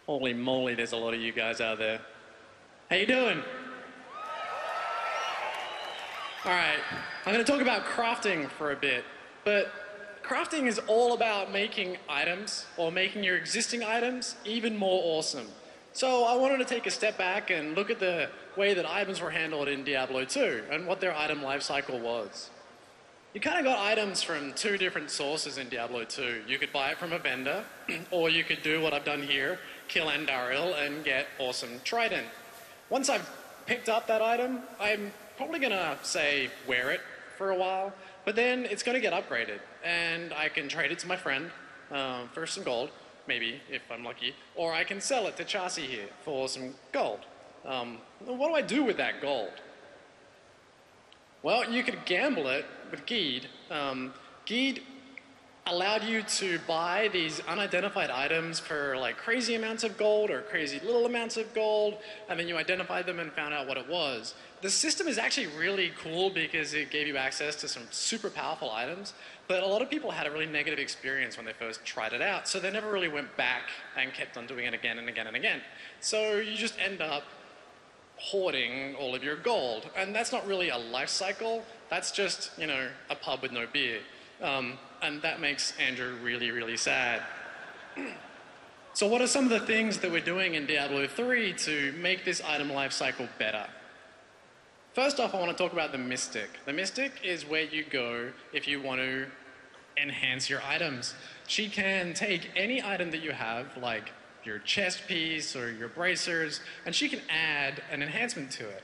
Holy moly, there's a lot of you guys out there. How you doing? All right, I'm going to talk about crafting for a bit, but crafting is all about making items or making your existing items even more awesome. So I wanted to take a step back and look at the way that items were handled in Diablo 2 and what their item lifecycle was. You kind of got items from two different sources in Diablo 2. You could buy it from a vendor, or you could do what I've done here, kill Andariel and get awesome Trident. Once I've picked up that item, I'm probably going to, say, wear it for a while, but then it's going to get upgraded, and I can trade it to my friend for some gold, maybe, if I'm lucky, or I can sell it to Chassis here for some gold. What do I do with that gold? Well, you could gamble it with Geed. Geed allowed you to buy these unidentified items for like crazy amounts of gold or crazy little amounts of gold, and then you identified them and found out what it was. The system is actually really cool because it gave you access to some super powerful items, but a lot of people had a really negative experience when they first tried it out, so they never really went back and kept on doing it again and again and again. So you just end up hoarding all of your gold. And that's not really a life cycle. That's just, you know, a pub with no beer. And that makes Andrew really, really sad. So what are some of the things that we're doing in Diablo 3 to make this item life cycle better? First off, I want to talk about the Mystic. The Mystic is where you go if you want to enhance your items. She can take any item that you have, like your chest piece or your bracers, and she can add an enhancement to it.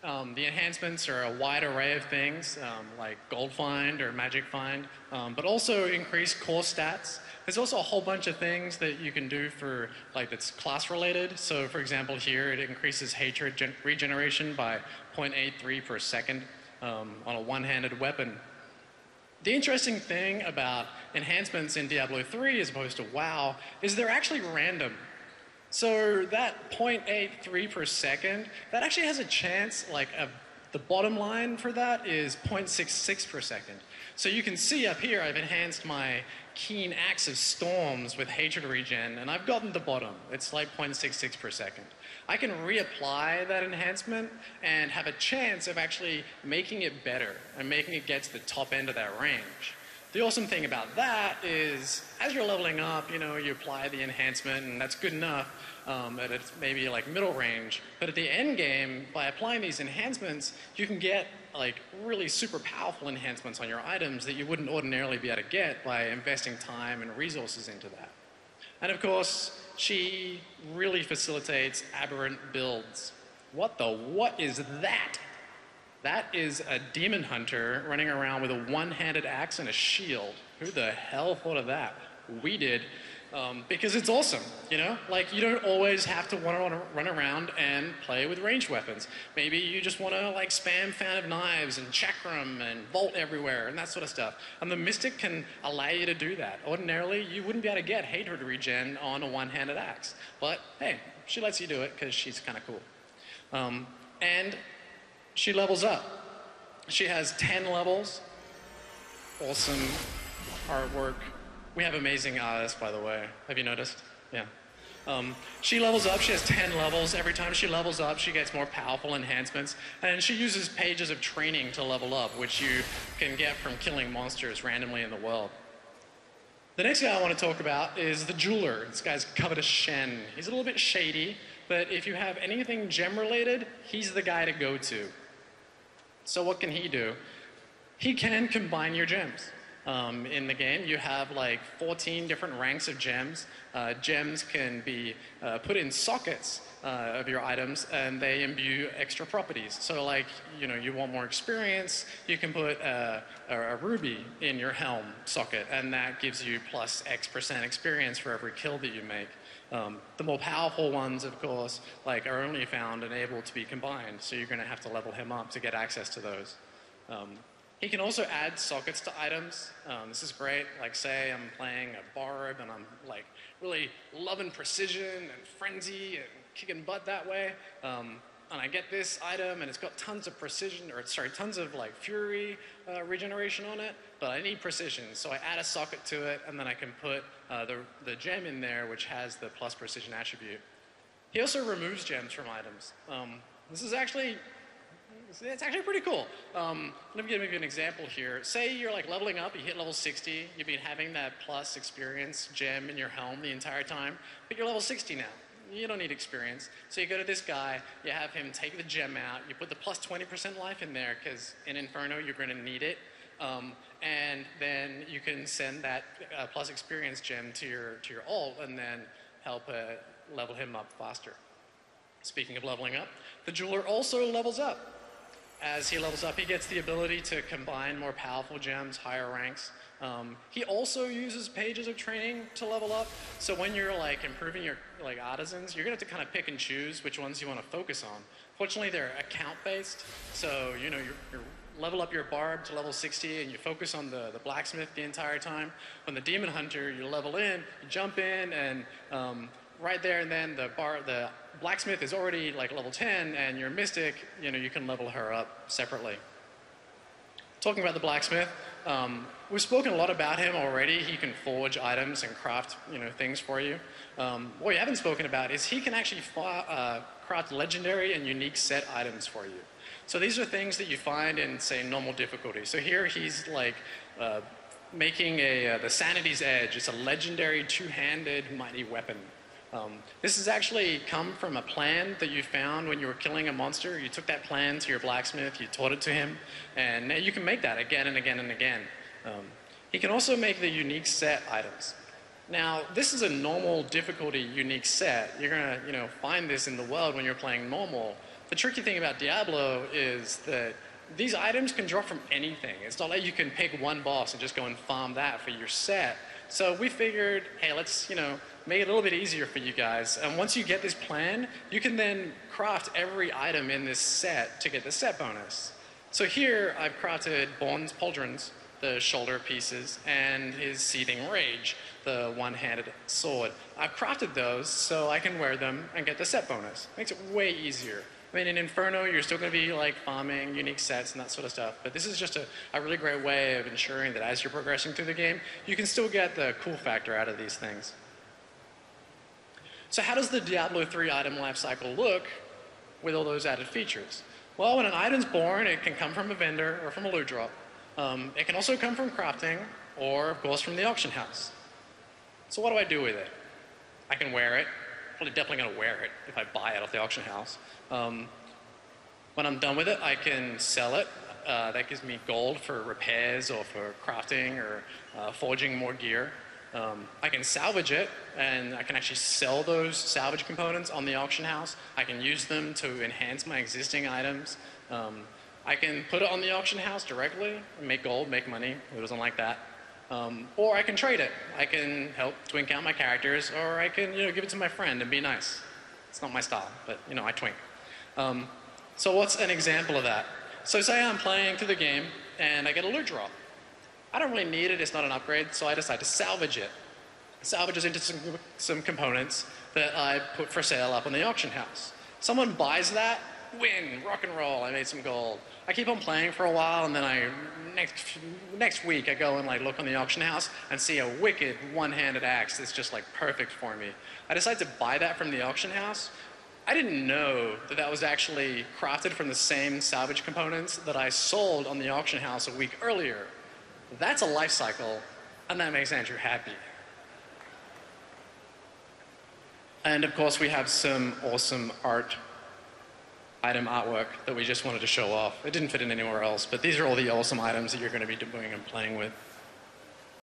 The enhancements are a wide array of things, like Gold Find or Magic Find, but also increase core stats. There's also a whole bunch of things that you can do for, like, that's class related. So for example here, it increases hatred regeneration by 0.83 per second on a one-handed weapon. The interesting thing about enhancements in Diablo 3 as opposed to WoW is they're actually random. So that 0.83 per second, that actually has a chance, like the bottom line for that is 0.66 per second. So you can see up here I've enhanced my Keen Axe of Storms with hatred regen, and I've gotten the bottom. It's like 0.66 per second. I can reapply that enhancement and have a chance of actually making it better and making it get to the top end of that range. The awesome thing about that is, as you're leveling up, you know, you apply the enhancement and that's good enough at it's maybe like middle range. But at the end game, by applying these enhancements, you can get like really super powerful enhancements on your items that you wouldn't ordinarily be able to get by investing time and resources into that. And of course, she really facilitates aberrant builds. What is that? That is a demon hunter running around with a one-handed axe and a shield. Who the hell thought of that? We did. Because it's awesome, you know? Like, you don't always have to want to run around and play with ranged weapons. Maybe you just want to, like, spam Fan of Knives and Chakram and Vault everywhere and that sort of stuff. And the Mystic can allow you to do that. Ordinarily, you wouldn't be able to get hatred regen on a one-handed axe. But, hey, she lets you do it because she's kind of cool. And she levels up. She has 10 levels. Awesome artwork. We have amazing artists, by the way. Have you noticed? Yeah. She levels up. She has 10 levels. Every time she levels up, she gets more powerful enhancements. And she uses pages of training to level up, which you can get from killing monsters randomly in the world. The next guy I want to talk about is the Jeweler. This guy's Covetous Shen. He's a little bit shady, but if you have anything gem-related, he's the guy to go to. So what can he do? He can combine your gems. In the game, you have like 14 different ranks of gems. Gems can be put in sockets of your items, and they imbue extra properties. So like, you know, you want more experience, you can put a ruby in your helm socket, and that gives you plus X% experience for every kill that you make. The more powerful ones, of course, like are only found and able to be combined, so you're going to have to level him up to get access to those. He can also add sockets to items. This is great. Like, say I'm playing a bard and I'm like really loving precision and frenzy and kicking butt that way. and I get this item, and it's got tons of precision, or sorry, tons of like fury regeneration on it, but I need precision. So I add a socket to it, and then I can put the gem in there, which has the plus precision attribute. He also removes gems from items. This is actually, it's actually pretty cool. Let me give you an example here. Say you're like leveling up, you hit level 60, you've been having that plus experience gem in your helm the entire time, but you're level 60 now. You don't need experience. So you go to this guy, you have him take the gem out, you put the plus 20% life in there, because in Inferno you're going to need it. And then you can send that plus experience gem to your ult and then help level him up faster. Speaking of leveling up, the jeweler also levels up. As he levels up, he gets the ability to combine more powerful gems, higher ranks. He also uses pages of training to level up. So when you're like improving your like artisans, you're gonna have to kind of pick and choose which ones you want to focus on. Fortunately, they're account based, so you know you level up your barb to level 60 and you focus on the blacksmith the entire time. On the demon hunter, you level in, you jump in, and right there and then the blacksmith is already like level 10, and your mystic, you know, you can level her up separately. Talking about the blacksmith, we've spoken a lot about him already. He can forge items and craft, you know, things for you. What we haven't spoken about is he can actually craft legendary and unique set items for you. So these are things that you find in, say, normal difficulty. So here he's like making the Sanity's Edge. It's a legendary two-handed mighty weapon. This has actually come from a plan that you found when you were killing a monster. You took that plan to your blacksmith, you taught it to him, and now you can make that again and again and again. He can also make the unique set items. Now, this is a normal difficulty unique set. You're gonna, you know, find this in the world when you're playing normal. The tricky thing about Diablo is that these items can drop from anything. It's not like you can pick one boss and just go and farm that for your set. So we figured, hey, let's, you know, make it a little bit easier for you guys. And once you get this plan, you can then craft every item in this set to get the set bonus. So here I've crafted Born's Pauldrons, the shoulder pieces, and his Seething Rage, the one-handed sword. I've crafted those so I can wear them and get the set bonus. Makes it way easier. I mean, in Inferno, you're still going to be like farming unique sets and that sort of stuff, but this is just a really great way of ensuring that as you're progressing through the game, you can still get the cool factor out of these things. So how does the Diablo 3 item lifecycle look with all those added features? Well, when an item's born, it can come from a vendor or from a loot drop. It can also come from crafting or, of course, from the auction house. So what do I do with it? I can wear it. Probably definitely going to wear it if I buy it off the auction house. When I'm done with it, I can sell it. That gives me gold for repairs or for crafting or forging more gear. I can salvage it, and I can actually sell those salvage components on the auction house. I can use them to enhance my existing items. I can put it on the auction house directly, make gold, make money. Who doesn't like that? Or I can trade it. I can help twink out my characters, or I can, you know, give it to my friend and be nice. It's not my style, but, you know, I twink. So what's an example of that? So say I'm playing through the game, and I get a loot drop. I don't really need it, it's not an upgrade, so I decide to salvage it. Salvage it into some components that I put for sale up on the auction house. Someone buys that, win, rock and roll, I made some gold. I keep on playing for a while, and then next week I go and like look on the auction house and see a wicked one-handed axe that's just like perfect for me. I decide to buy that from the auction house. I didn't know that that was actually crafted from the same salvage components that I sold on the auction house a week earlier. That's a life cycle, and that makes Andrew happy. And of course, we have some awesome item artwork that we just wanted to show off. It didn't fit in anywhere else, but these are all the awesome items that you're going to be doing and playing with.